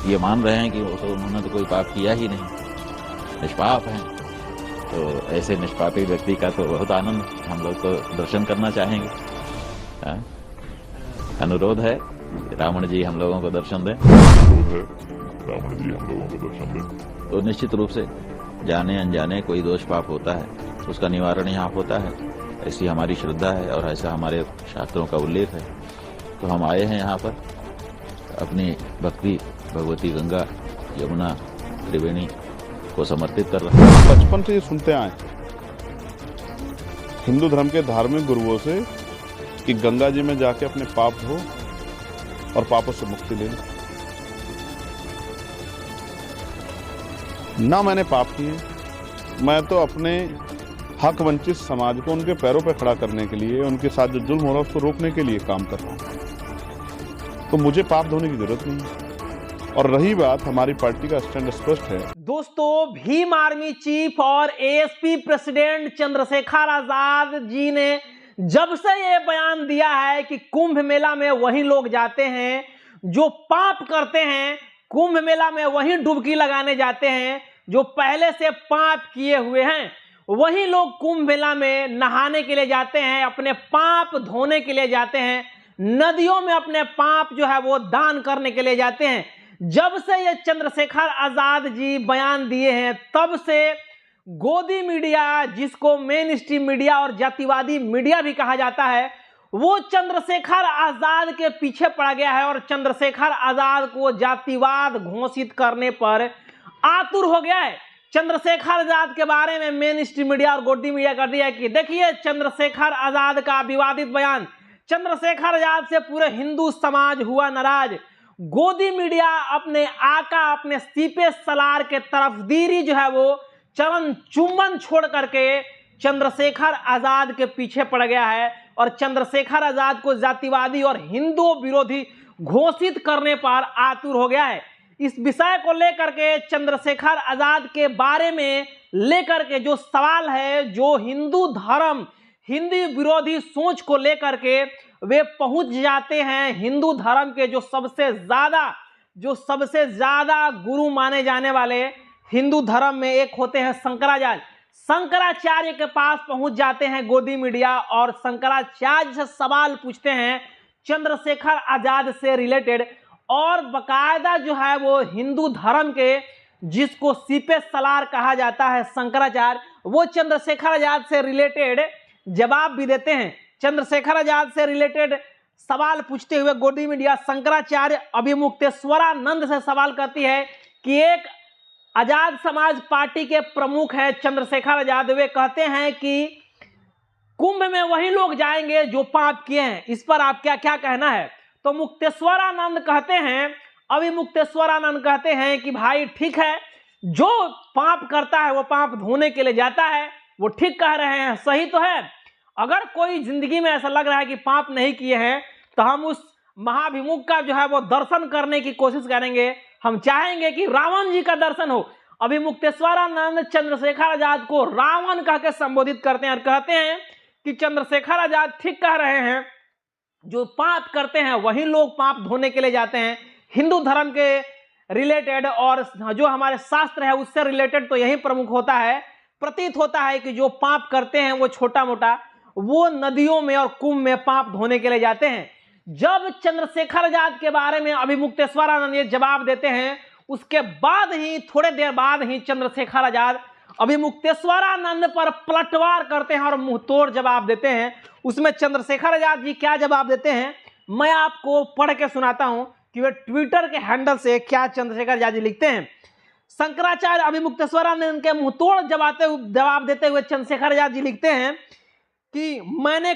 ये मान रहे हैं कि उन्होंने तो कोई पाप किया ही नहीं, निष्पाप हैं। तो ऐसे निष्पापी व्यक्ति का तो बहुत आनंद, हम लोग तो दर्शन करना चाहेंगे। अनुरोध है रावण जी हम लोगों को दर्शन दें। तो निश्चित रूप से जाने अनजाने कोई दोष पाप होता है, उसका निवारण यहाँ होता है, ऐसी हमारी श्रद्धा है और ऐसा हमारे शास्त्रों का उल्लेख है। तो हम आए हैं यहाँ पर अपनी भक्ति भगवती गंगा यमुना त्रिवेणी को समर्पित कर रहे हैं। बचपन से ये सुनते आए हिंदू धर्म के धार्मिक गुरुओं से कि गंगा जी में जाके अपने पाप धो और पापों से मुक्ति ले लो। ना मैंने पाप किए, मैं तो अपने हक वंचित समाज को उनके पैरों पर खड़ा करने के लिए, उनके साथ जो जुल्म हो रहा है उसको रोकने के लिए काम कर रहा हूं। तो मुझे पाप धोने की जरूरत नहीं है। और रही बात, हमारी पार्टी का स्टैंड स्पष्ट है। दोस्तों, भीम आर्मी चीफ और एएसपी प्रेसिडेंट चंद्रशेखर आजाद जी ने जब से ये बयान दिया है कि कुंभ मेला में वही लोग जाते हैं जो पाप करते हैं, कुंभ मेला में वही डुबकी लगाने जाते हैं जो पहले से पाप किए हुए हैं, वही लोग कुंभ मेला में नहाने के लिए जाते हैं, अपने पाप धोने के लिए जाते हैं, नदियों में अपने पाप जो है वो दान करने के लिए जाते हैं। जब से ये चंद्रशेखर आजाद जी बयान दिए हैं तब से गोदी मीडिया, जिसको मेन स्ट्रीम मीडिया और जातिवादी मीडिया भी कहा जाता है, वो चंद्रशेखर आजाद के पीछे पड़ गया है और चंद्रशेखर आजाद को जातिवाद घोषित करने पर आतुर हो गया है। चंद्रशेखर आजाद के बारे में मेन स्ट्रीम मीडिया और गोदी मीडिया कर दिया है कि देखिए चंद्रशेखर आजाद का विवादित बयान, चंद्रशेखर आजाद से पूरे हिंदू समाज हुआ नाराज। गोदी मीडिया अपने आका, अपने सीपे सलार के तरफदीरी जो है वो चरण चुम्बन छोड़ करके चंद्रशेखर आजाद के पीछे पड़ गया है और चंद्रशेखर आजाद को जातिवादी और हिंदू विरोधी घोषित करने पर आतुर हो गया है। इस विषय को लेकर के, चंद्रशेखर आजाद के बारे में लेकर के जो सवाल है, जो हिंदू धर्म, हिंदू विरोधी सोच को लेकर के वे पहुंच जाते हैं हिंदू धर्म के जो सबसे ज्यादा गुरु माने जाने वाले हिंदू धर्म में एक होते हैं शंकराचार्य। शंकराचार्य के पास पहुंच जाते हैं गोदी मीडिया और शंकराचार्य से सवाल पूछते हैं चंद्रशेखर आजाद से रिलेटेड, और बकायदा जो है वो हिंदू धर्म के, जिसको सीपे सलार कहा जाता है शंकराचार्य, वो चंद्रशेखर आजाद से रिलेटेड जवाब भी देते हैं। चंद्रशेखर आजाद से रिलेटेड सवाल पूछते हुए गोदी मीडिया शंकराचार्य अभिमुक्तेश्वरानंद से सवाल करती है कि एक आजाद समाज पार्टी के प्रमुख है चंद्रशेखर आजाद, वे कहते हैं कि कुंभ में वही लोग जाएंगे जो पाप किए हैं, इस पर आप क्या क्या कहना है? तो मुक्तेश्वरानंद कहते हैं, अभिमुक्तेश्वरानंद कहते हैं कि भाई ठीक है, जो पाप करता है वो पाप धोने के लिए जाता है, वो ठीक कह रहे हैं, सही तो है। अगर कोई जिंदगी में ऐसा लग रहा है कि पाप नहीं किए हैं तो हम उस महाभिमुख का जो है वो दर्शन करने की कोशिश करेंगे। हम चाहेंगे कि रावण जी का दर्शन हो। अभिमुक्तेश्वरानंद चंद्रशेखर आजाद को रावण कह के संबोधित करते हैं और कहते हैं कि चंद्रशेखर आजाद ठीक कह रहे हैं, जो पाप करते हैं वही लोग पाप धोने के लिए जाते हैं। हिंदू धर्म के रिलेटेड और जो हमारे शास्त्र है उससे रिलेटेड तो यही प्रमुख होता है। प्रतीत होता है कि जो पाप करते हैं वो छोटा मोटा, वो नदियों में और कुंभ में पाप धोने के लिए जाते हैं। जब चंद्रशेखर आजाद के बारे में अभिमुक्तेश्वरानंद ये जवाब देते हैं, उसके बाद ही, थोड़े देर बाद ही चंद्रशेखर आजाद अभिमुक्तेश्वरानंद पर पलटवार करते हैं और मुंहतोड़ जवाब देते हैं। उसमें चंद्रशेखर आजाद जी क्या जवाब देते हैं, मैं आपको पढ़ के सुनाता हूं कि वे ट्विटर के हैंडल से क्या चंद्रशेखर आजाद जी लिखते हैं। शंकराचार्य अभिमुक्तेश्वरानंद के मुंहतोड़ जवाब देते हुए चंद्रशेखर आजाद जी लिखते हैं कि मैंने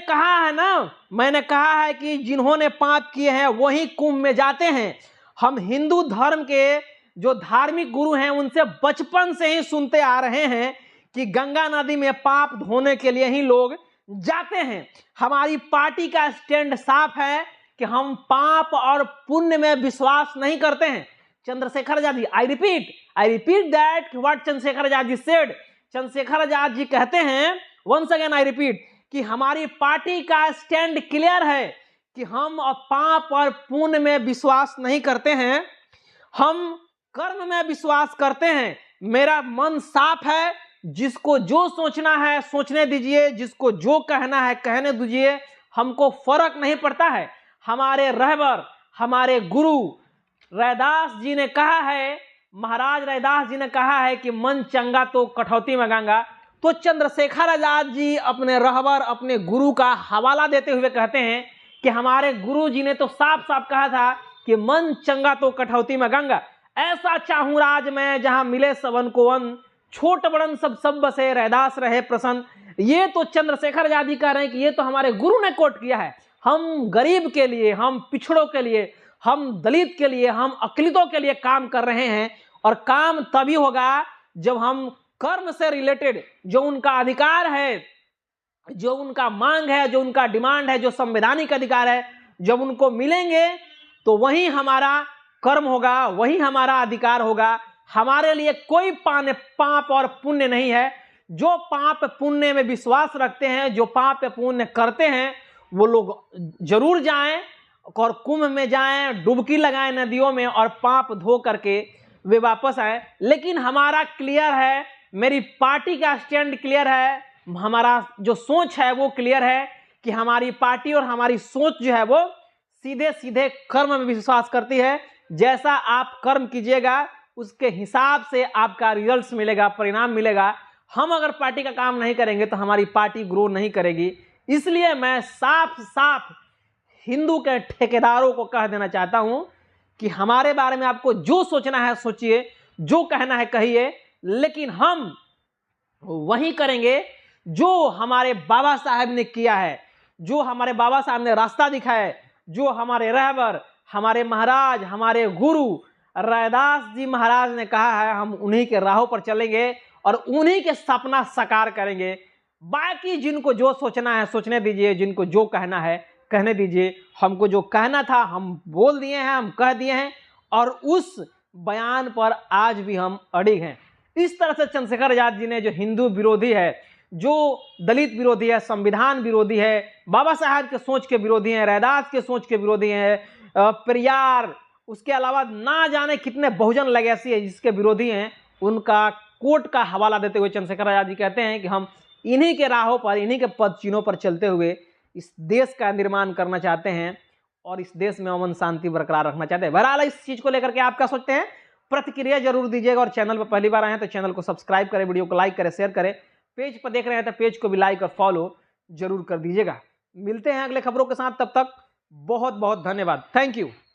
कहा है कि जिन्होंने पाप किए हैं वही कुंभ में जाते हैं। हम हिंदू धर्म के जो धार्मिक गुरु हैं उनसे बचपन से ही सुनते आ रहे हैं कि गंगा नदी में पाप धोने के लिए ही लोग जाते हैं। हमारी पार्टी का स्टैंड साफ है कि हम पाप और पुण्य में विश्वास नहीं करते हैं। Chandrashekhar Azad ji, I repeat that what Chandrashekhar Azad ji said. Chandrashekhar Azad ji कहते हैं, वंस अगेन आई रिपीट, कि हमारी पार्टी का स्टैंड क्लियर है कि हम पाप और पुण्य में विश्वास नहीं करते हैं। हम कर्म में विश्वास करते हैं, मेरा मन साफ है, जिसको जो सोचना है सोचने दीजिए, जिसको जो कहना है कहने दीजिए, हमको फर्क नहीं पड़ता है। हमारे रहबर, हमारे गुरु रैदास जी ने कहा है, महाराज रैदास जी ने कहा है कि मन चंगा तो कठौती में गंगा। तो चंद्रशेखर आजाद जी अपने रहबर, अपने गुरु का हवाला देते हुए कहते हैं कि हमारे गुरु जी ने तो साफ साफ कहा था कि मन चंगा तो कठौती में गंगा। ऐसा चाहूं राज में जहां मिले सबन को अन्न, छोट बड़न सब बसे रैदास रहे प्रसन्न। ये तो चंद्रशेखर आजाद जी कह रहे हैं कि ये तो हमारे गुरु ने कोट किया है। हम गरीब के लिए, हम पिछड़ों के लिए, हम दलित के लिए, हम अकलितों के लिए काम कर रहे हैं। और काम तभी होगा जब हम कर्म से रिलेटेड जो उनका अधिकार है, जो उनका मांग है, जो उनका डिमांड है, जो संवैधानिक अधिकार है, जब उनको मिलेंगे तो वही हमारा कर्म होगा, वही हमारा अधिकार होगा। हमारे लिए कोई पाप और पुण्य नहीं है। जो पाप पुण्य में विश्वास रखते हैं, जो पाप पुण्य करते हैं, वो लोग जरूर जाएं और कुंभ में जाएं, डुबकी लगाएं नदियों में और पाप धो करके वे वापस आए। लेकिन हमारा क्लियर है, मेरी पार्टी का स्टैंड क्लियर है, हमारा जो सोच है वो क्लियर है कि हमारी पार्टी और हमारी सोच जो है वो सीधे सीधे कर्म में विश्वास करती है। जैसा आप कर्म कीजिएगा उसके हिसाब से आपका रिजल्ट्स मिलेगा, परिणाम मिलेगा। हम अगर पार्टी का काम नहीं करेंगे तो हमारी पार्टी ग्रो नहीं करेगी। इसलिए मैं साफ साफ हिंदू के ठेकेदारों को कह देना चाहता हूं कि हमारे बारे में आपको जो सोचना है सोचिए, जो कहना है कहिए, लेकिन हम वही करेंगे जो हमारे बाबा साहब ने किया है, जो हमारे बाबा साहब ने रास्ता दिखाया है, जो हमारे रहबर, हमारे महाराज, हमारे गुरु रैदास जी महाराज ने कहा है। हम उन्हीं के राहों पर चलेंगे और उन्हीं के सपना साकार करेंगे। बाकी जिनको जो सोचना है सोचने दीजिए, जिनको जो कहना है कहने दीजिए। हमको जो कहना था हम बोल दिए हैं, हम कह दिए हैं और उस बयान पर आज भी हम अड़िग हैं। इस तरह से चंद्रशेखर आजाद जी ने जो हिंदू विरोधी है, जो दलित विरोधी है, संविधान विरोधी है, बाबा साहब के सोच के विरोधी हैं, रैदास के सोच के विरोधी हैं, पेरियार, उसके अलावा ना जाने कितने बहुजन लेगेसी है जिसके विरोधी हैं, उनका कोर्ट का हवाला देते हुए चंद्रशेखर आजाद जी कहते हैं कि हम इन्हीं के राहों पर, इन्हीं के पद चिन्हों पर चलते हुए इस देश का निर्माण करना चाहते हैं और इस देश में अमन शांति बरकरार रखना चाहते हैं। बहरहाल इस चीज को लेकर के आप क्या सोचते हैं, प्रतिक्रिया जरूर दीजिएगा। और चैनल पर पहली बार आए हैं तो चैनल को सब्सक्राइब करें, वीडियो को लाइक करें, शेयर करें। पेज पर देख रहे हैं तो पेज को भी लाइक और फॉलो जरूर कर दीजिएगा। मिलते हैं अगले खबरों के साथ, तब तक बहुत बहुत धन्यवाद। Thank you.